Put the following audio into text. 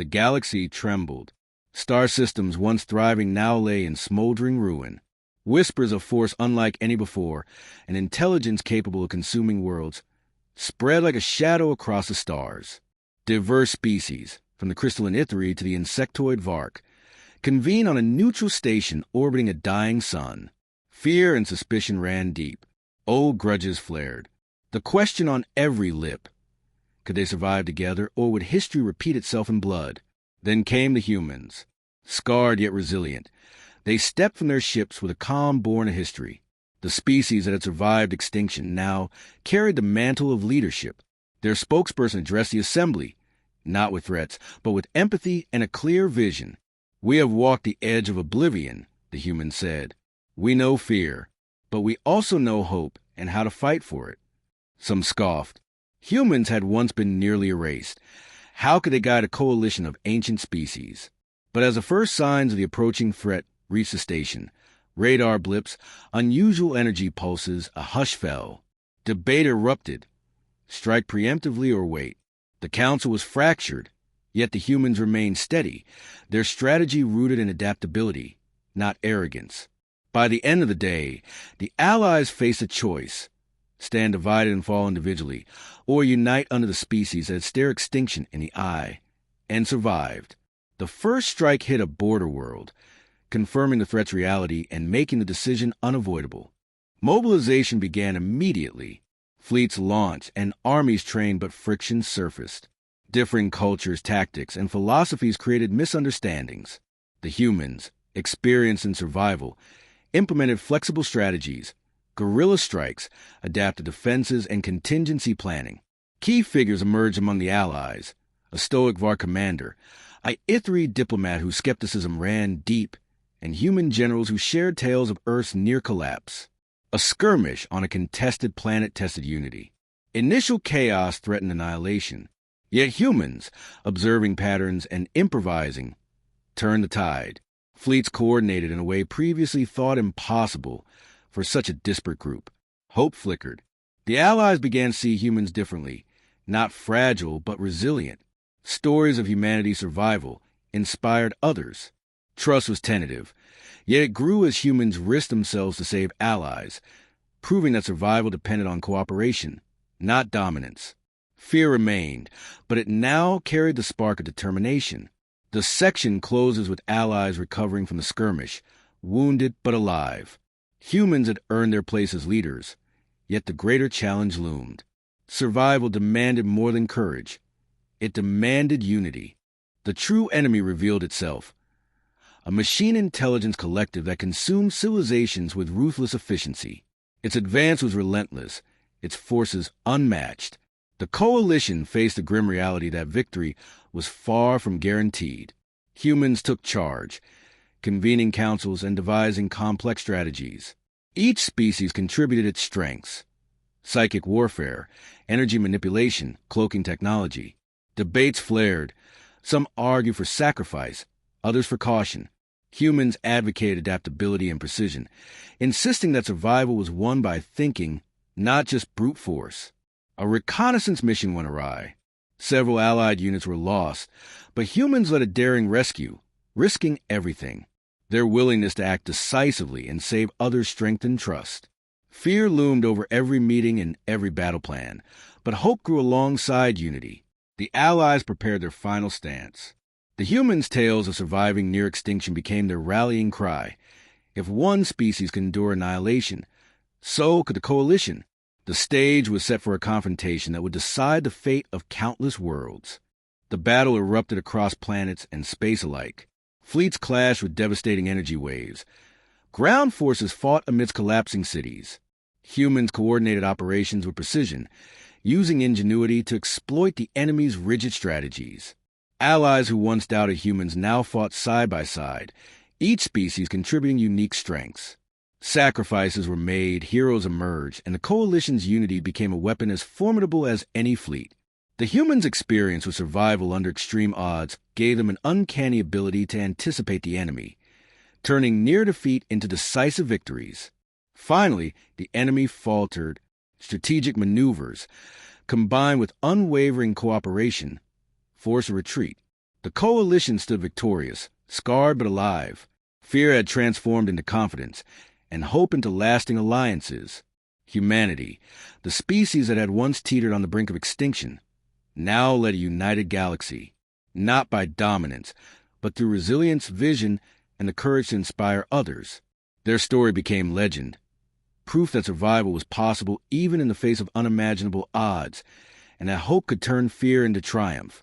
The galaxy trembled. Star systems once thriving now lay in smoldering ruin. Whispers of force unlike any before, an intelligence capable of consuming worlds, spread like a shadow across the stars. Diverse species, from the crystalline Ithri to the insectoid Vark, convene on a neutral station orbiting a dying sun. Fear and suspicion ran deep. Old grudges flared. The question on every lip: could they survive together, or would history repeat itself in blood? Then came the humans, scarred yet resilient. They stepped from their ships with a calm born of history. The species that had survived extinction now carried the mantle of leadership. Their spokesperson addressed the assembly, not with threats, but with empathy and a clear vision. "We have walked the edge of oblivion," the human said. "We know fear, but we also know hope and how to fight for it." Some scoffed. Humans had once been nearly erased. How could they guide a coalition of ancient species? But as the first signs of the approaching threat reached the station, radar blips, unusual energy pulses, a hush fell. Debate erupted. Strike preemptively or wait? The council was fractured, yet the humans remained steady, their strategy rooted in adaptability, not arrogance. By the end of the day, the Allies faced a choice: stand divided and fall individually, or unite under the species that had stared extinction in the eye, and survived. The first strike hit a border world, confirming the threat's reality and making the decision unavoidable. Mobilization began immediately. Fleets launched and armies trained, but friction surfaced. Differing cultures, tactics, and philosophies created misunderstandings. The humans, experienced in survival, implemented flexible strategies, guerrilla strikes, adapted defenses, and contingency planning. Key figures emerged among the Allies: a stoic Var commander, a Ithri diplomat whose skepticism ran deep, and human generals who shared tales of Earth's near collapse. A skirmish on a contested planet tested unity. Initial chaos threatened annihilation, yet humans, observing patterns and improvising, turned the tide. Fleets coordinated in a way previously thought impossible for such a disparate group. Hope flickered. The Allies began to see humans differently, not fragile but resilient. Stories of humanity's survival inspired others. Trust was tentative, yet it grew as humans risked themselves to save allies, proving that survival depended on cooperation, not dominance. Fear remained, but it now carried the spark of determination. The section closes with allies recovering from the skirmish, wounded but alive. Humans had earned their place as leaders, yet the greater challenge loomed. Survival demanded more than courage. It demanded unity. The true enemy revealed itself: a machine intelligence collective that consumed civilizations with ruthless efficiency. Its advance was relentless, its forces unmatched. The coalition faced the grim reality that victory was far from guaranteed. Humans took charge, convening councils and devising complex strategies. Each species contributed its strengths: psychic warfare, energy manipulation, cloaking technology. Debates flared. Some argued for sacrifice, others for caution. Humans advocated adaptability and precision, insisting that survival was won by thinking, not just brute force. A reconnaissance mission went awry. Several Allied units were lost, but humans led a daring rescue, risking everything. Their willingness to act decisively and save others strengthened trust. Fear loomed over every meeting and every battle plan, but hope grew alongside unity. The Allies prepared their final stance. The humans' tales of surviving near extinction became their rallying cry. If one species could endure annihilation, so could the coalition. The stage was set for a confrontation that would decide the fate of countless worlds. The battle erupted across planets and space alike. Fleets clashed with devastating energy waves. Ground forces fought amidst collapsing cities. Humans coordinated operations with precision, using ingenuity to exploit the enemy's rigid strategies. Allies who once doubted humans now fought side by side, each species contributing unique strengths. Sacrifices were made, heroes emerged, and the coalition's unity became a weapon as formidable as any fleet. The humans' experience with survival under extreme odds gave them an uncanny ability to anticipate the enemy, turning near defeat into decisive victories. Finally, the enemy faltered. Strategic maneuvers, combined with unwavering cooperation, forced a retreat. The coalition stood victorious, scarred but alive. Fear had transformed into confidence, and hope into lasting alliances. Humanity, the species that had once teetered on the brink of extinction, now led a united galaxy, not by dominance, but through resilience, vision, and the courage to inspire others. Their story became legend, proof that survival was possible even in the face of unimaginable odds, and that hope could turn fear into triumph.